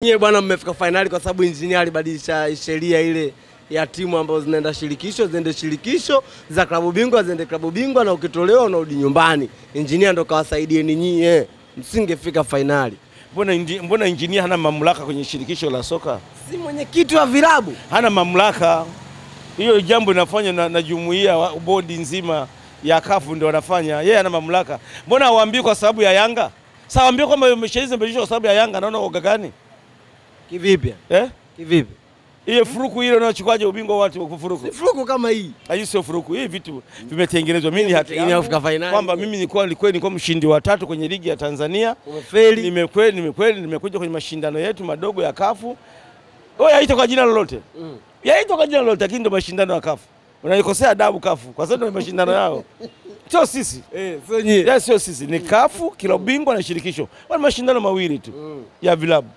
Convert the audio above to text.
Nyie bwana mmefika finali kwa sababu engineer alibadilisha sheria ile ya timu ambazo zinaenda shirikisho ziende shirikisho, za klabu bingwa ziende klabu bingwa, na ukitolewa unarudi nyumbani. Engineer ndo kawasaidieni nyie, msingefika finali. Mbona engineer hana mamlaka kwenye shirikisho la soka? Si mwenyekiti wa vilabu? Hana mamlaka. Hiyo jambo linafanywa na jumuiya, bodi nzima ya CAF ndio wanafanya. Yeye hana mamlaka. Mbona hawaambii kwa sababu ya Yanga? Sasa waambie kwamba umeshaiza mbelishwa kwa sababu ya Yanga, naona uoga gani? Kivipi? Kivipi? Ile furuku ile unachukuaje ubingwa watu wa kufuruku? Si furuku kama hii. Hii sio furuku. Hii vitu vimetengenezwa. Mimi hata finali kwamba mimi nilikuwa mshindi wa 3 kwenye ligi ya Tanzania. Umefeli. Nimekuja kwenye mashindano yetu madogo ya CAF. Wewe yaita kwa jina lolote. Yaita kwa jina lolote, lakini ndo mashindano ya CAF. Unanikosea adabu CAF kwa sababu ndo mashindano yao. Sio sisi. Sio nyie. Sio sisi. Ni CAF, klabu bingwa na shirikisho. Wale mashindano mawili tu ya vilabu.